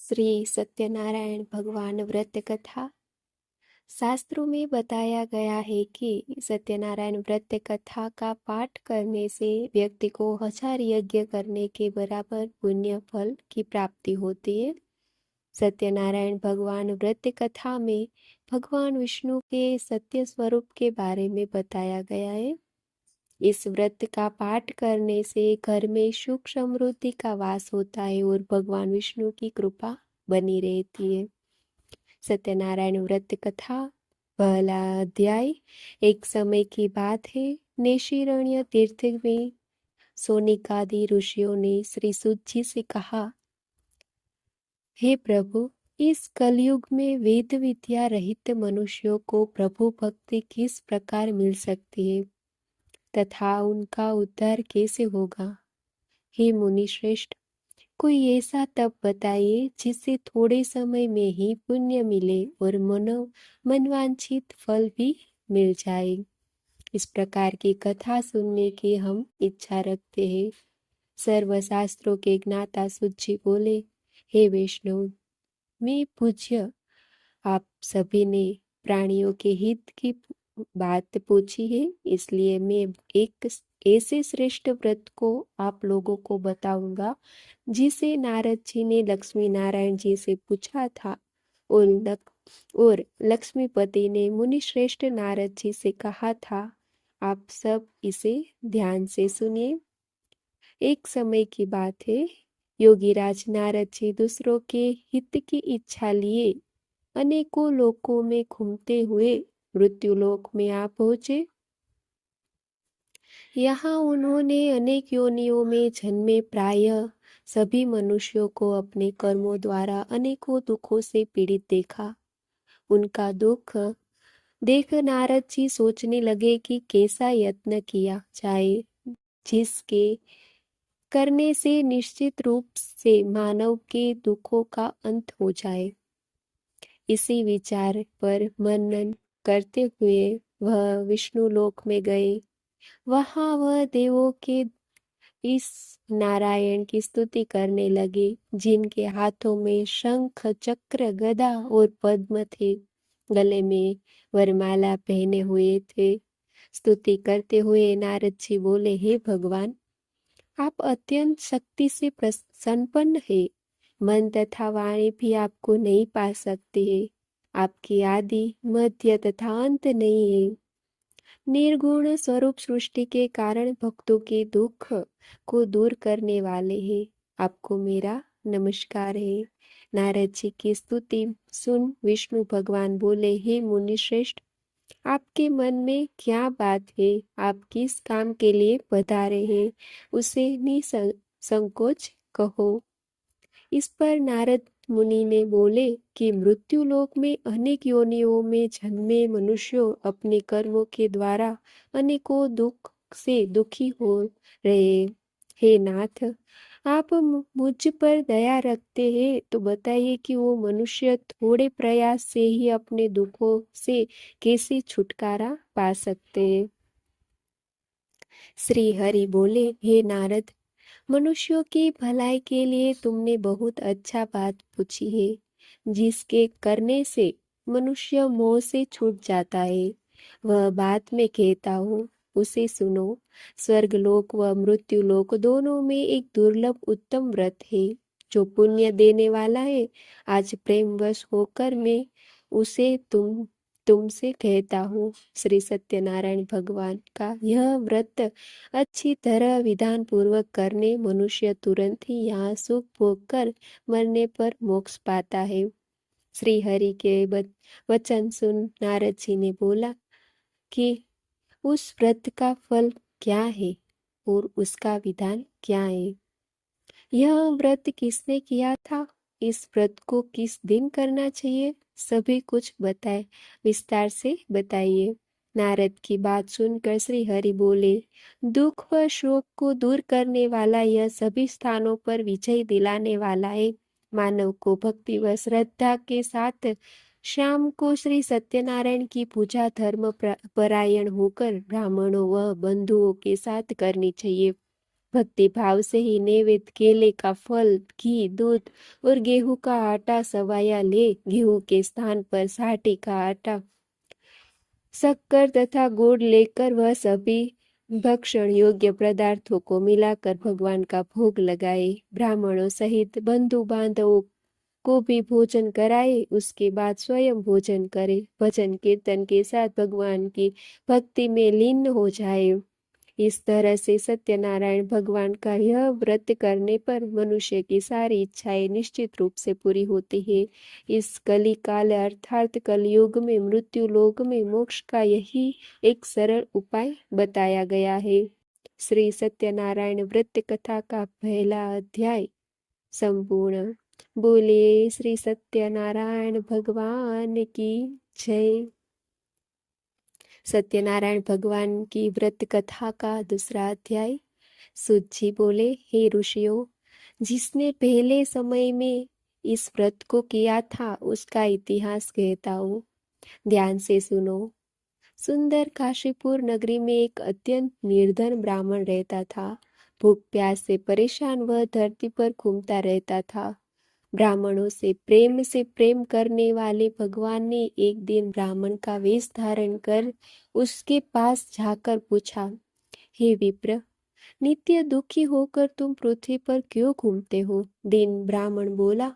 श्री सत्यनारायण भगवान व्रत कथा। शास्त्रों में बताया गया है कि सत्यनारायण व्रत कथा का पाठ करने से व्यक्ति को 1000 यज्ञ करने के बराबर पुण्य फल की प्राप्ति होती है। सत्यनारायण भगवान व्रत कथा में भगवान विष्णु के सत्य स्वरूप के बारे में बताया गया है। इस व्रत का पाठ करने से घर में सुख समृद्धि का वास होता है और भगवान विष्णु की कृपा बनी रहती है। सत्यनारायण व्रत कथा पहला अध्याय। एक समय की बात है, नैशिरण्य तीर्थ में सोनिकादि ऋषियों ने श्री सूत जी से कहा, हे प्रभु, इस कलयुग में वेद विद्या रहित मनुष्यों को प्रभु भक्ति किस प्रकार मिल सकती है तथा उनका उद्धार कैसे होगा। हे मुनि श्रेष्ठ, कोई ऐसा तप बताइए जिससे थोड़े समय में ही पुण्य मिले और मनवांछित फल भी मिल जाए। इस प्रकार की कथा सुनने की हम इच्छा रखते हैं। सर्वशास्त्रों के ज्ञाता सूत जी बोले, हे वैष्णव, मैं पूज्य, आप सभी ने प्राणियों के हित की बात पूछी है, इसलिए मैं एक ऐसे श्रेष्ठ व्रत को आप लोगों को बताऊंगा जिसे नारद जी ने लक्ष्मी नारायण जी से पूछा था और लक्ष्मीपति ने मुनि श्रेष्ठ नारद जी से कहा था। आप सब इसे ध्यान से सुनिए। एक समय की बात है, योगीराज नारद जी दूसरों के हित की इच्छा लिए अनेकों लोकों में घूमते हुए मृत्युलोक में आ पहुंचे। यहाँ उन्होंने अनेक योनियों में जन्मे प्रायः सभी मनुष्यों को अपने कर्मों द्वारा अनेकों दुखों से पीड़ित देखा। उनका दुख देख नारद जी सोचने लगे कि कैसा यत्न किया जाए जिसके करने से निश्चित रूप से मानव के दुखों का अंत हो जाए। इसी विचार पर मनन करते हुए वह विष्णु लोक में गए। वहां वह देवों के इस नारायण की स्तुति करने लगे, जिनके हाथों में शंख चक्र गदा और पद्म थे, गले में वरमाला पहने हुए थे। स्तुति करते हुए नारद जी बोले, हे भगवान, आप अत्यंत शक्ति से संपन्न है। मन तथा वाणी भी आपको नहीं पा सकते है। आपकी आदि मध्य तथा अंत नहीं है। निर्गुण स्वरूप सृष्टि के कारण भक्तों के दुख को दूर करने वाले हैं। आपको मेरा नमस्कार है। नारद जी की स्तुति सुन विष्णु भगवान बोले, हे मुनि श्रेष्ठ, आपके मन में क्या बात है? आप किस काम के लिए पधारे हैं, उसे निसंकोच कहो। इस पर नारद मुनि ने बोले कि मृत्युलोक में अनेक योनियों में जन्मे मनुष्यों अपने कर्मों के द्वारा अनेकों दुख से दुखी हो रहे। हे नाथ, आप मुझ पर दया रखते हैं तो बताइए कि वो मनुष्य थोड़े प्रयास से ही अपने दुखों से कैसे छुटकारा पा सकते हैं। श्री हरि बोले, हे नारद, मनुष्यों की भलाई के लिए तुमने बहुत अच्छा बात पूछी है। जिसके करने से मनुष्य मोह से छूट जाता है, वह बात मैं कहता हूँ, उसे सुनो। स्वर्गलोक व मृत्युलोक दोनों में एक दुर्लभ उत्तम व्रत है जो पुण्य देने वाला है। आज प्रेमवश होकर मैं उसे तुमसे कहता हूँ। श्री सत्यनारायण भगवान का यह व्रत अच्छी तरह विधान पूर्वक करने मनुष्य तुरंत ही यहाँ सुख भोग कर मरने पर मोक्ष पाता है। श्री हरि के वचन सुन नारद जी ने बोला कि उस व्रत का फल क्या है और उसका विधान क्या है। यह व्रत किसने किया था, इस व्रत को किस दिन करना चाहिए, सभी कुछ बताए, विस्तार से बताइए। नारद की बात सुनकर श्री हरि बोले, दुख व शोक को दूर करने वाला यह सभी स्थानों पर विजय दिलाने वाला है। मानव को भक्ति व श्रद्धा के साथ शाम को श्री सत्यनारायण की पूजा धर्म परायण होकर ब्राह्मणों व बंधुओं के साथ करनी चाहिए। भक्ति भाव से ही नैवेद्य केले का फल, घी, दूध और गेहूं का आटा सवाया ले। गेहूं के स्थान पर साटी का आटा, शक्कर तथा गुड़ लेकर वह सभी भक्षण योग्य पदार्थों को मिलाकर भगवान का भोग लगाए। ब्राह्मणों सहित बंधु बांधवों को भी भोजन कराए। उसके बाद स्वयं भोजन करे। भजन कीर्तन के साथ भगवान की भक्ति में लीन हो जाए। इस तरह से सत्यनारायण भगवान का यह व्रत करने पर मनुष्य की सारी इच्छाएं निश्चित रूप से पूरी होती है। इस कली काल अर्थात कलयुग में मृत्यु लोक में मोक्ष का यही एक सरल उपाय बताया गया है। श्री सत्यनारायण व्रत कथा का पहला अध्याय संपूर्ण। बोलिए श्री सत्यनारायण भगवान की जय। सत्यनारायण भगवान की व्रत कथा का दूसरा अध्याय। सूत जी बोले, हे ऋषियों, जिसने पहले समय में इस व्रत को किया था उसका इतिहास कहता हूँ, ध्यान से सुनो। सुंदर काशीपुर नगरी में एक अत्यंत निर्धन ब्राह्मण रहता था। भूख प्यास से परेशान वह धरती पर घूमता रहता था। ब्राह्मणों से प्रेम करने वाले भगवान ने एक दिन ब्राह्मण का वेश धारण कर उसके पास जाकर पूछा, हे विप्र, नित्य दुखी होकर तुम पृथ्वी पर क्यों घूमते हो? दीन ब्राह्मण बोला,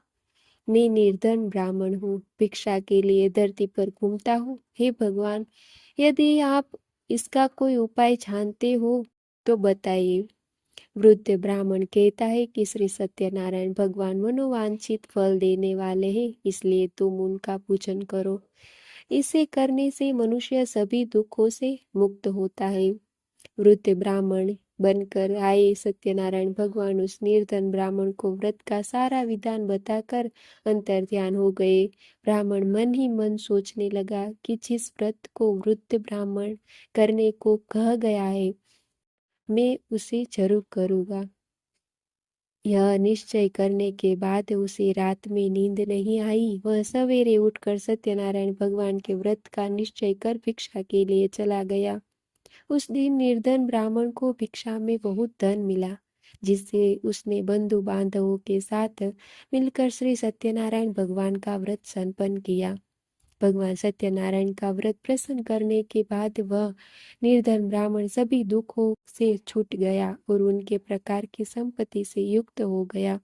मैं निर्धन ब्राह्मण हूँ, भिक्षा के लिए धरती पर घूमता हूँ। हे भगवान, यदि आप इसका कोई उपाय जानते हो तो बताइए। वृद्ध ब्राह्मण कहता है कि श्री सत्यनारायण भगवान मनोवांछित फल देने वाले हैं, इसलिए तुम उनका पूजन करो। इसे करने से मनुष्य सभी दुखों से मुक्त होता है। वृद्ध ब्राह्मण बनकर आए सत्यनारायण भगवान उस निर्धन ब्राह्मण को व्रत का सारा विधान बताकर अंतर ध्यान हो गए। ब्राह्मण मन ही मन सोचने लगा कि जिस व्रत को वृद्ध ब्राह्मण करने को कहा गया है, मैं उसे जरूर करूँगा। यह निश्चय करने के बाद उसे रात में नींद नहीं आई। वह सवेरे उठकर सत्यनारायण भगवान के व्रत का निश्चय कर भिक्षा के लिए चला गया। उस दिन निर्धन ब्राह्मण को भिक्षा में बहुत धन मिला, जिससे उसने बंधु बांधवों के साथ मिलकर श्री सत्यनारायण भगवान का व्रत संपन्न किया। भगवान सत्यनारायण का व्रत प्रसन्न करने के बाद वह निर्धन ब्राह्मण सभी दुखों से छूट गया और उनके प्रकार की संपत्ति से युक्त हो गया।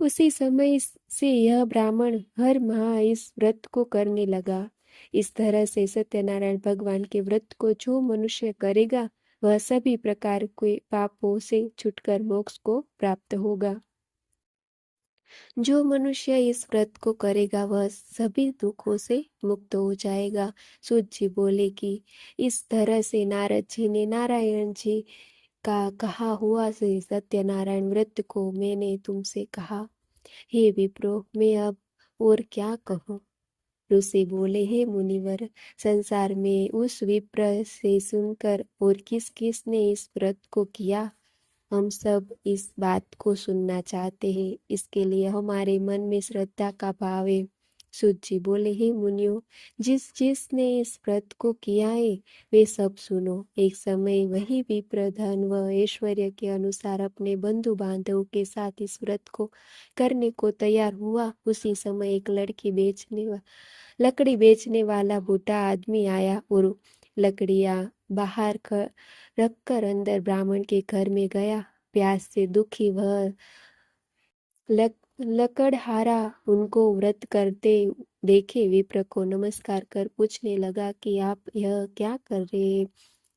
उसी समय से यह ब्राह्मण हर माह इस व्रत को करने लगा। इस तरह से सत्यनारायण भगवान के व्रत को जो मनुष्य करेगा वह सभी प्रकार के पापों से छूटकर मोक्ष को प्राप्त होगा। जो मनुष्य इस व्रत को करेगा वह सभी दुखों से मुक्त हो जाएगा। सूत जी बोले कि इस तरह से नारद जी ने नारायण जी का कहा हुआ से सत्यनारायण व्रत को मैंने तुमसे कहा। हे विप्रो, मैं अब और क्या कहूँ? ऋषि बोले, हे मुनिवर, संसार में उस विप्र से सुनकर और किस किस ने इस व्रत को किया, हम सब इस बात को सुनना चाहते हैं। इसके लिए हमारे मन में श्रद्धा का भाव है। सूत जी बोले, हे मुनियों, जिस जिसने इस व्रत को किया है वे सब सुनो। एक समय वही विप्र धन व ऐश्वर्य के अनुसार अपने बंधु बांधवों के साथ इस व्रत को करने को तैयार हुआ। उसी समय एक लकड़ी बेचने वाला बूढ़ा आदमी आया और लकड़ियां बाहर रखकर अंदर ब्राह्मण के घर में गया। प्यास से दुखी वह लकड़हारा उनको व्रत करते देखे विप्र को नमस्कार कर पूछने लगा कि आप यह क्या कर रहे हैं?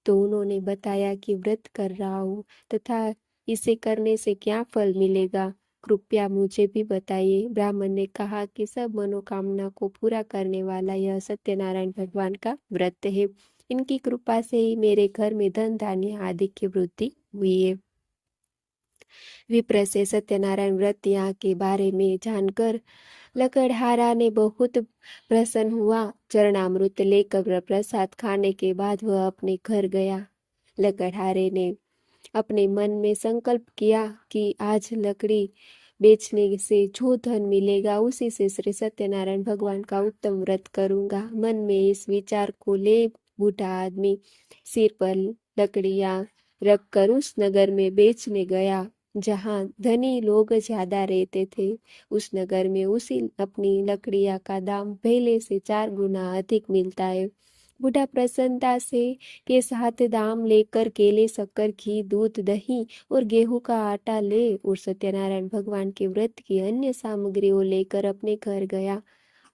तो उन्होंने बताया कि व्रत कर रहा हूँ तथा इसे करने से क्या फल मिलेगा, कृपया मुझे भी बताइए। ब्राह्मण ने कहा कि सब मनोकामना को पूरा करने वाला यह सत्यनारायण भगवान का व्रत है। इनकी कृपा से ही मेरे घर में धन धान्य आदि की वृद्धि हुई है। विप्र से सत्यनारायण व्रत यहाँ के बारे में जानकर लकड़हारा ने बहुत प्रसन्न हुआ। चरणामृत लेकर प्रसाद खाने के बाद वह अपने घर गया। लकड़हारे ने अपने मन में संकल्प किया कि आज लकड़ी बेचने से जो धन मिलेगा उसी से श्री सत्यनारायण भगवान का उत्तम व्रत करूंगा। मन में इस विचार को ले बूढ़ा आदमी सिर पर लकड़ियां रखकर उस नगर में बेचने गया जहाँ धनी लोग ज्यादा रहते थे। उस नगर में उसी अपनी लकड़ियाँ का दाम पहले से 4 गुना अधिक मिलता है। बूढ़ा प्रसन्नता से के साथ दाम लेकर केले, शक्कर, घी, दूध, दही और गेहूं का आटा ले और सत्यनारायण भगवान के व्रत की अन्य सामग्रियों लेकर अपने घर गया।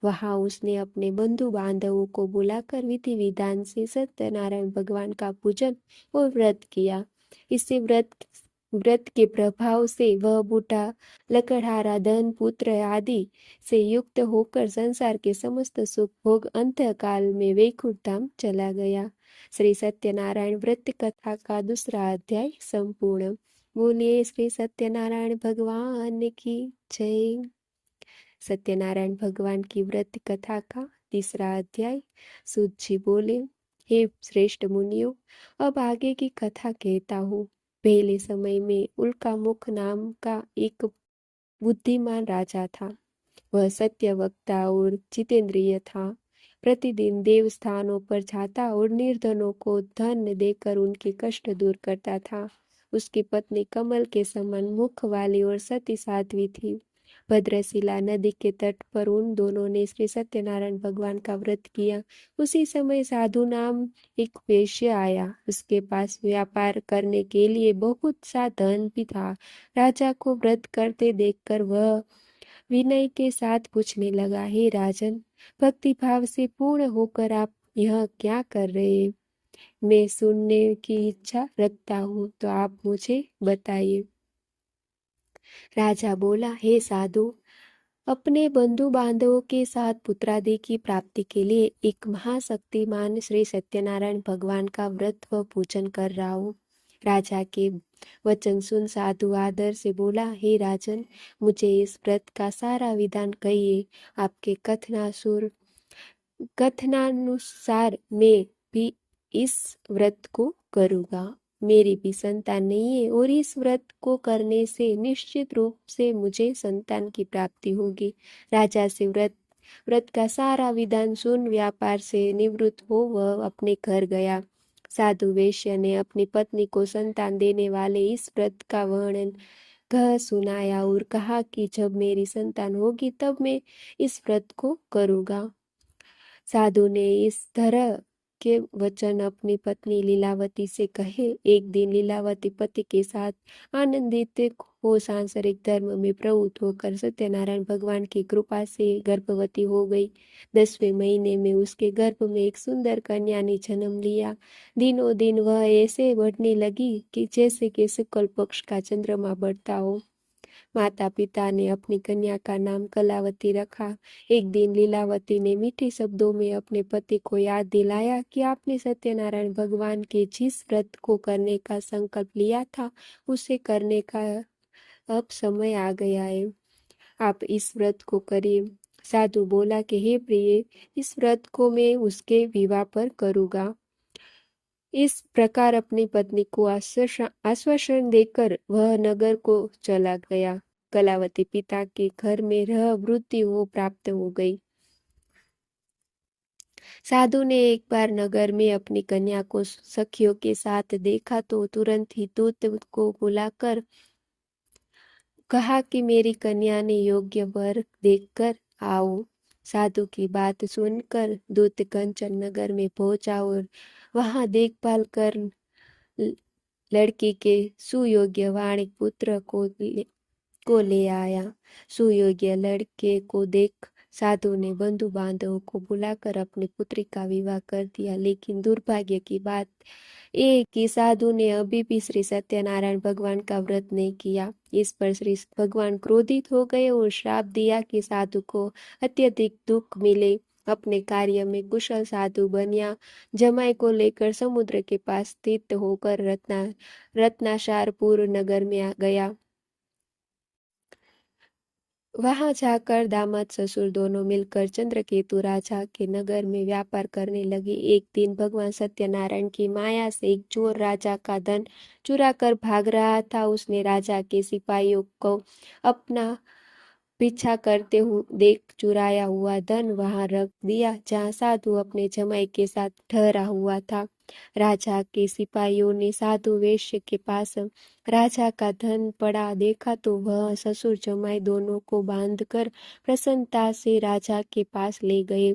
वहां उसने अपने बंधु बांधवों को बुलाकर विधि विधान से सत्यनारायण भगवान का पूजन और व्रत किया। इससे व्रत व्रत के प्रभाव से वह बूढ़ा लकड़हारा धन, पुत्र आदि से युक्त होकर संसार के समस्त सुख भोग अंतकाल में वैकुंठ धाम चला गया। श्री सत्यनारायण व्रत कथा का दूसरा अध्याय संपूर्ण। बोलिए श्री सत्यनारायण भगवान की जय। सत्यनारायण भगवान की व्रत कथा का तीसरा अध्याय। सूत जी बोले, हे श्रेष्ठ मुनियों, अब आगे की कथा कहता हूँ। पहले समय में उल्कामुख नाम का एक बुद्धिमान राजा था। वह सत्य वक्ता और जितेंद्रिय था। प्रतिदिन देव स्थानों पर जाता और निर्धनों को धन देकर उनके कष्ट दूर करता था। उसकी पत्नी कमल के समान मुख वाली और सती साध्वी थी। भद्रशिला नदी के तट पर उन दोनों ने श्री सत्यनारायण भगवान का व्रत किया। उसी समय साधु नाम एक वैश्य आया। उसके पास व्यापार करने के लिए बहुत सा धन भी था। राजा को व्रत करते देखकर वह विनय के साथ पूछने लगा, हे राजन, भक्ति भाव से पूर्ण होकर आप यह क्या कर रहे हैं? मैं सुनने की इच्छा रखता हूँ, तो आप मुझे बताइए। राजा बोला, हे साधु, अपने बंधु बांधवों के साथ पुत्रादि की प्राप्ति के लिए एक महाशक्तिमान श्री सत्यनारायण भगवान का व्रत व पूजन कर रहा हूँ। राजा के वचन सुन साधु आदर से बोला, हे राजन, मुझे इस व्रत का सारा विधान कहिए। आपके कथनानुसार मैं भी इस व्रत को करूँगा। मेरी भी संतान नहीं है और इस व्रत को करने से निश्चित रूप से मुझे संतान की प्राप्ति होगी। राजा से व्रत का सारा विधान सुन व्यापार से निवृत्त हो वह अपने घर गया। साधु वैश्य ने अपनी पत्नी को संतान देने वाले इस व्रत का वर्णन सुनाया और कहा कि जब मेरी संतान होगी तब मैं इस व्रत को करूँगा। साधु ने इस तरह के वचन अपनी पत्नी लीलावती से कहे। एक दिन लीलावती पति के साथ आनंदित हो सांसारिक धर्म में प्रवृत्त होकर सत्यनारायण भगवान की कृपा से गर्भवती हो गई। 10वें महीने में उसके गर्भ में एक सुंदर कन्या ने जन्म लिया। दिनों दिन वह ऐसे बढ़ने लगी कि जैसे कि शुक्ल पक्ष का चंद्रमा बढ़ता हो। माता पिता ने अपनी कन्या का नाम कलावती रखा। एक दिन लीलावती ने मीठे शब्दों में अपने पति को याद दिलाया कि आपने सत्यनारायण भगवान के जिस व्रत को करने का संकल्प लिया था उसे करने का अब समय आ गया है। आप इस व्रत को करिए। साधु बोला कि हे प्रिय, इस व्रत को मैं उसके विवाह पर करूँगा। इस प्रकार अपनी पत्नी को आश्वासन देकर वह नगर को चला गया। कलावती पिता के घर में रह मृत्यु प्राप्त हो गई। साधु ने एक बार नगर में अपनी कन्या को सखियों के साथ देखा तो तुरंत ही दूत को बुलाकर कहा कि मेरी कन्या ने योग्य वर देखकर आओ। साधु की बात सुनकर दूत कंचन नगर में पहुंचा और वहां देखभाल कर लड़की के सुयोग्य वाणिक पुत्र को ले आया। सुयोग्य लड़के को देख साधु ने बंधु बांधवों को बुलाकर अपनी पुत्री का विवाह कर दिया। लेकिन दुर्भाग्य की बात ये कि साधु ने अभी भी श्री सत्यनारायण भगवान का व्रत नहीं किया। इस पर श्री भगवान क्रोधित हो गए और श्राप दिया कि साधु को अत्यधिक दुख मिले। अपने कार्य में कुशल साधु बनिया जमाई को लेकर समुद्र के पास स्थित होकर रत्नाशारपुर नगर में आ गया। वहां जाकर दामाद ससुर दोनों मिलकर चंद्रकेतु राजा के नगर में व्यापार करने लगे। एक दिन भगवान सत्यनारायण की माया से एक चोर राजा का धन चुरा कर भाग रहा था। उसने राजा के सिपाहियों को अपना पीछा करते देख चुराया हुआ धन वहां रख दिया जहां साधु अपने जमाई के साथ ठहरा हुआ था। राजा के सिपाहियों ने साधु वेश्य के पास राजा का धन पड़ा देखा तो वह ससुर जमाई दोनों को बांधकर प्रसन्नता से राजा के पास ले गए।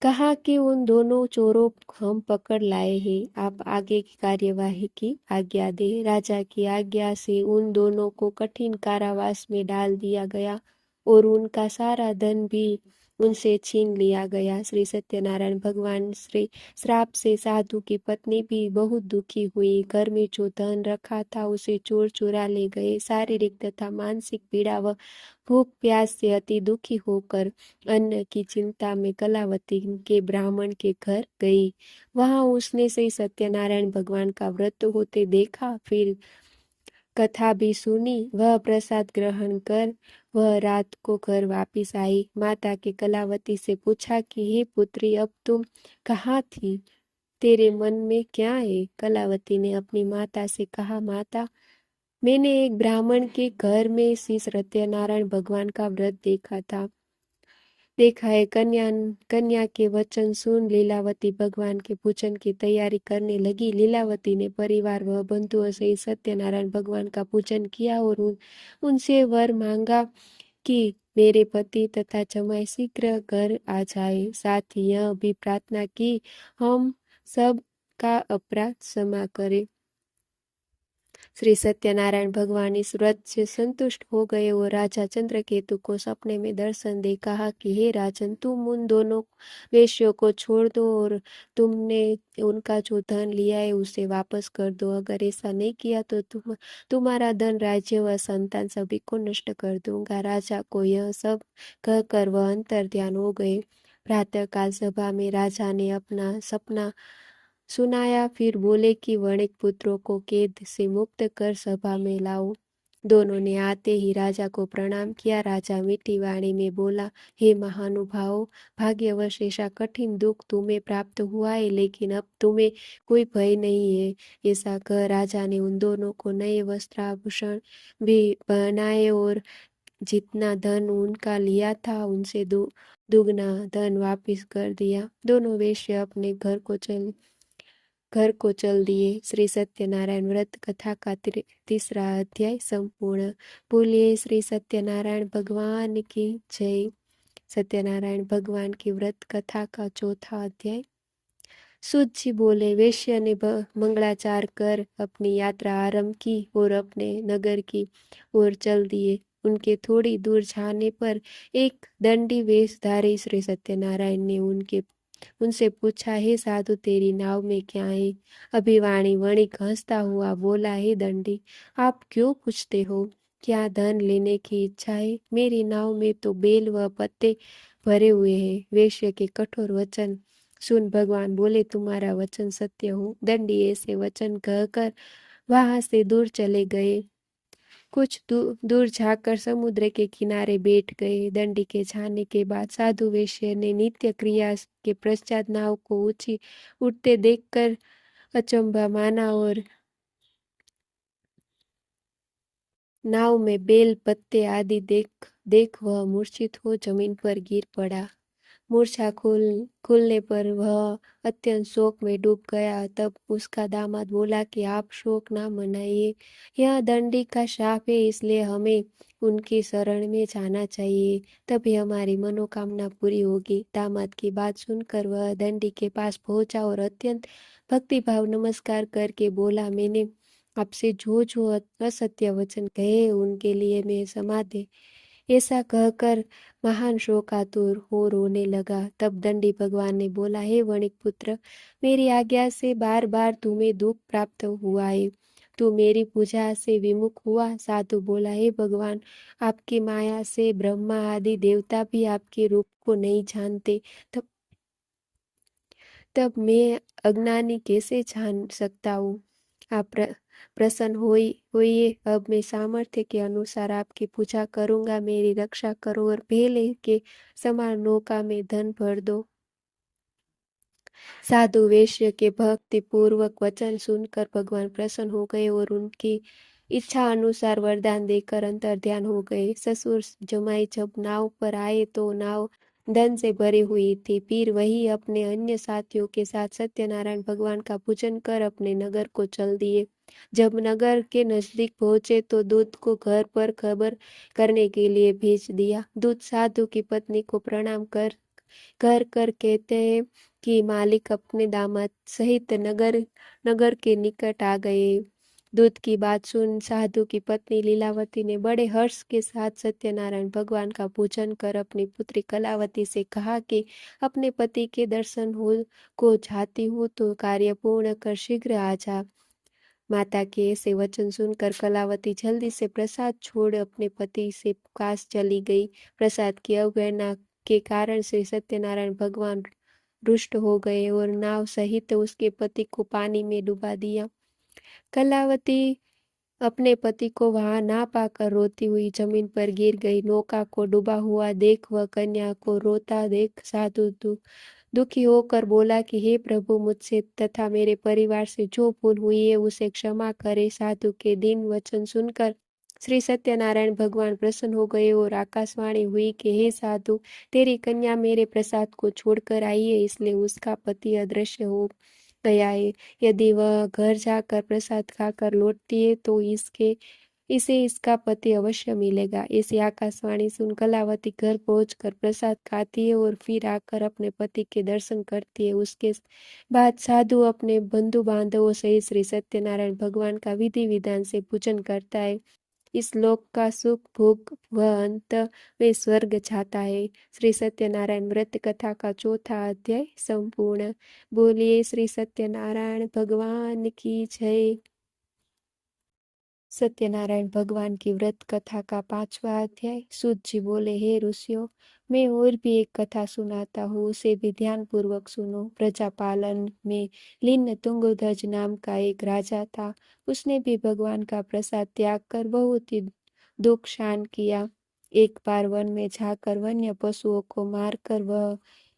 कहा कि उन दोनों चोरों को हम पकड़ लाए हैं, आप आगे की कार्यवाही की आज्ञा दे। राजा की आज्ञा से उन दोनों को कठिन कारावास में डाल दिया गया और उनका सारा धन भी उनसे छीन लिया गया। श्री सत्यनारायण भगवान श्री श्राप से साधु की पत्नी भी बहुत दुखी हुई। घर में जो धन रखा था उसे चोर चुरा ले गए। शारीरिक तथा मानसिक पीड़ा व भूख प्यास से अति दुखी होकर अन्न की चिंता में कलावती के ब्राह्मण के घर गई। वहां उसने श्री सत्यनारायण भगवान का व्रत होते देखा, फिर कथा भी सुनी। वह प्रसाद ग्रहण कर वह रात को घर वापिस आई। माता के कलावती से पूछा कि हे पुत्री, अब तुम कहाँ थी, तेरे मन में क्या है? कलावती ने अपनी माता से कहा, माता, मैंने एक ब्राह्मण के घर में श्री सत्यनारायण भगवान का व्रत देखा है। कन्या के वचन सुन लीलावती भगवान के पूजन की तैयारी करने लगी। लीलावती ने परिवार व बंधुओं से सत्यनारायण भगवान का पूजन किया और उनसे वर मांगा कि मेरे पति तथा जमाई शीघ्र घर आ जाए। साथ ही यह भी प्रार्थना की हम सब का अपराध क्षमा करे। श्री सत्यनारायण भगवान इस व्रत से संतुष्ट हो गए और राजा चंद्रकेतु को सपने में दर्शन दे कहा कि हे राजन, तुम उन दोनों वेश्यों को छोड़ दो और तुमने उनका जो धन लिया है उसे वापस कर दो। अगर ऐसा नहीं किया तो तुम्हारा धन, राज्य व संतान सभी को नष्ट कर दूंगा। राजा को यह सब कहकर वह अंतर ध्यान हो गए। प्रातःकाल सभा में राजा ने अपना सपना सुनाया, फिर बोले कि वणिक पुत्रों को कैद से मुक्त कर सभा में लाओ। दोनों ने आते ही राजा को प्रणाम किया। राजा मीठी वाणी में बोला, हे महानुभाव, भाग्यवश ऐसा कठिन दुख तुम्हें प्राप्त हुआ है, लेकिन अब तुम्हें कोई भय नहीं है। ऐसा कह राजा ने उन दोनों को नए वस्त्राभूषण भी पहनाए और जितना धन उनका लिया था उनसे दुगना धन वापिस कर दिया। दोनों वेश्य अपने घर को चल दिए। श्री सत्यनारायण व्रत कथा का तीसरा अध्याय संपूर्ण। बोलिए श्री सत्यनारायण भगवान की जय। सत्यनारायण भगवान की व्रत कथा का चौथा अध्याय। सूत जी बोले, वेश्य ने मंगलाचार कर अपनी यात्रा आरंभ की और अपने नगर की ओर चल दिए। उनके थोड़ी दूर जाने पर एक दंडी वेशधारी श्री सत्यनारायण ने उनसे पूछा, हे साधु, तेरी नाव में क्या है? अभिवाणी वणिक हंसता हुआ बोला, हे दंडी, आप क्यों पूछते हो? क्या धन लेने की इच्छा है? मेरी नाव में तो बेल व पत्ते भरे हुए हैं। वेश्य के कठोर वचन सुन भगवान बोले, तुम्हारा वचन सत्य हो। दंडी ऐसे वचन कहकर वहां से दूर चले गए। कुछ दूर जाकर समुद्र के किनारे बैठ गए। दंडी के जाने के बाद साधु वेश्य ने नित्य क्रिया के पश्चात नाव को ऊंची उठते देखकर अचंभा माना और नाव में बेल पत्ते आदि देख वह मूर्छित हो जमीन पर गिर पड़ा। मूर्छा खुलने पर वह अत्यंत शोक में डूब गया। तब उसका दामाद बोला कि आप शोक ना मनाइए, यह दंडी का शाप है, इसलिए हमें उनकी शरण में जाना चाहिए, तभी हमारी मनोकामना पूरी होगी। दामाद की बात सुनकर वह दंडी के पास पहुंचा और अत्यंत भक्तिभाव नमस्कार करके बोला, मैंने आपसे जो असत्य वचन कहे उनके लिए मैं क्षमा दे। ऐसा कहकर महान शोकातुर हो रोने लगा। तब दंडी भगवान ने बोला, हे वणिक पुत्र, मेरी आज्ञा से बार बार तुम्हें दुख प्राप्त हुआ है, तू मेरी पूजा से विमुख हुआ। साधु बोला, हे भगवान, आपकी माया से ब्रह्मा आदि देवता भी आपके रूप को नहीं जानते, तब मैं अज्ञानी कैसे जान सकता हूँ? आप प्रसन्न होइए। अब मैं सामर्थ्य के अनुसार आपकी पूजा करूंगा। मेरी रक्षा करो और पहले के समान नौका में धन भर दो। साधु वेश्य के भक्ति पूर्वक वचन सुनकर भगवान प्रसन्न हो गए और उनकी इच्छा अनुसार वरदान देकर अंतर ध्यान हो गए। ससुर जमाई जब नाव पर आए तो नाव धन से भरी हुई थी। फिर वही अपने अन्य साथियों के साथ सत्यनारायण भगवान का पूजन कर अपने नगर को चल दिए। जब नगर के नजदीक पहुंचे तो दूत को घर पर खबर करने के लिए भेज दिया। दूत साधु की पत्नी को प्रणाम कर कहते हैं कि मालिक अपने दामाद सहित नगर के निकट आ गए। दूत की बात सुन साधु की पत्नी लीलावती ने बड़े हर्ष के साथ सत्यनारायण भगवान का पूजन कर अपनी पुत्री कलावती से कहा कि अपने पति के दर्शन को चाहती हूँ तो कार्य पूर्ण कर शीघ्र आ जा। माता के ऐसे वचन सुनकर कलावती जल्दी से प्रसाद छोड़ अपने पति से पास चली गई। प्रसाद की अवहेलना के कारण श्री सत्यनारायण भगवान रुष्ट हो गए और नाव सहित उसके पति को पानी में डुबा दिया। कलावती अपने पति को वहां ना पाकर रोती हुई जमीन पर गिर गई। नौका को डूबा हुआ देख वह कन्या को रोता देख साधु दुखी होकर बोला कि हे प्रभु, मुझसे तथा मेरे परिवार से जो भूल हुई है उसे क्षमा करे। साधु के दीन वचन सुनकर श्री सत्यनारायण भगवान प्रसन्न हो गए और आकाशवाणी हुई कि हे साधु, तेरी कन्या मेरे प्रसाद को छोड़कर आई है, इसलिए उसका पति अदृश्य हो गया है। यदि वह घर जाकर प्रसाद खाकर लौटती है तो इसे इसका पति अवश्य मिलेगा। ऐसी आकाशवाणी सुन कलावती घर पहुंचकर प्रसाद खाती है और फिर आकर अपने पति के दर्शन करती है। उसके बाद साधु अपने बंधु बांधवों सहित श्री सत्यनारायण भगवान का विधि विधान से पूजन करता है। इस लोक का सुख भोग वह अंत में स्वर्ग जाता है। श्री सत्यनारायण व्रत कथा का चौथा अध्याय संपूर्ण। बोलिए श्री सत्यनारायण भगवान की जय। सत्यनारायण भगवान की व्रत कथा का 5वां अध्याय। सूत जी बोले, हे ऋषियों, मैं और भी एक कथा सुनाता हूँ, उसे भी ध्यान पूर्वक सुनो। प्रजापालन में लीन तुंगध्वज नाम का एक राजा था। उसने भी भगवान का प्रसाद त्याग कर बहुत ही दुख शान किया। एक बार वन में जाकर वन्य पशुओं को मारकर वह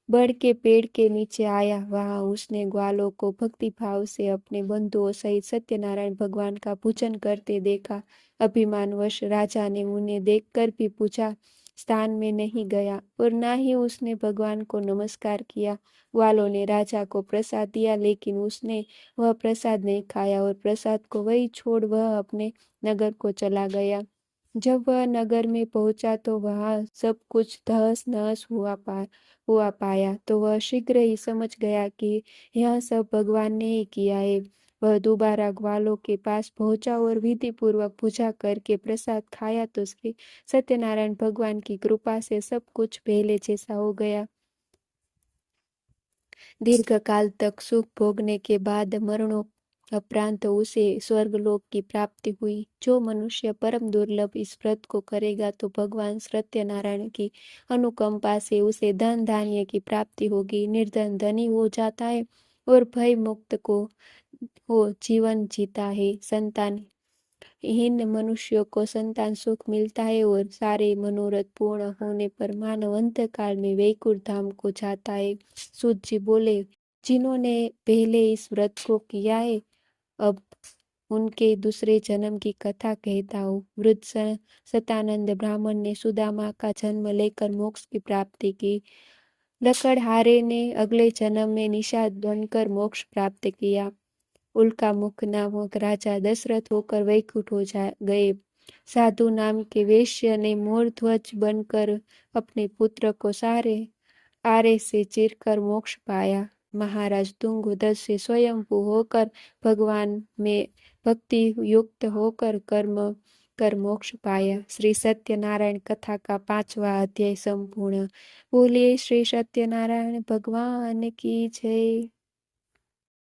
बड़ के पेड़ के नीचे आया। वहां उसने ग्वालों को भक्ति भाव से अपने बंधुओं सहित सत्यनारायण भगवान का पूजन करते देखा। अभिमानवश राजा ने उन्हें देखकर भी पूजा स्थान में नहीं गया और ना ही उसने भगवान को नमस्कार किया। ग्वालों ने राजा को प्रसाद दिया, लेकिन उसने वह प्रसाद नहीं खाया और प्रसाद को वही छोड़ वह अपने नगर को चला गया। जब वह नगर में पहुंचा तो वहां सब कुछ तहस नहस हुआ पाया तो वह शीघ्र ही समझ गया कि यह सब भगवान ने ही किया है। वह दोबारा ग्वालों के पास पहुंचा और विधि पूर्वक पूजा करके प्रसाद खाया तो श्री सत्यनारायण भगवान की कृपा से सब कुछ पहले जैसा हो गया। दीर्घ काल तक सुख भोगने के बाद मरणोपरांत उसे स्वर्गलोक की प्राप्ति हुई। जो मनुष्य परम दुर्लभ इस व्रत को करेगा तो भगवान सत्यनारायण की अनुकंपा से उसे धन धान्य की प्राप्ति होगी। निर्धन धनी हो जाता है और भय मुक्त हो जीवन जीता है। संतान हीन मनुष्यों को संतान सुख मिलता है और सारे मनोरथ पूर्ण होने पर मानव अंत काल में वैकुंठ धाम को जाता है। सूत जी बोले, जिन्होंने पहले इस व्रत को किया है, अब उनके दूसरे जन्म की कथा कहता हूँ। वृद्ध सतानंद ब्राह्मण ने सुदामा का जन्म लेकर मोक्ष की प्राप्ति की। लकड़हारे ने अगले जन्म में निषाद बनकर मोक्ष प्राप्त किया। उल्का मुख नामक राजा दशरथ होकर वैकुंठ हो गए। साधु नाम के वैश्य ने मोरध्वज बनकर अपने पुत्र को आरे से चीरकर मोक्ष पाया। महाराज तुंगध्वज से स्वयंभू होकर भगवान में भक्ति युक्त होकर कर्म कर मोक्ष पाया। श्री सत्यनारायण कथा का 5वां अध्याय संपूर्ण। बोलिए श्री सत्यनारायण भगवान की जय।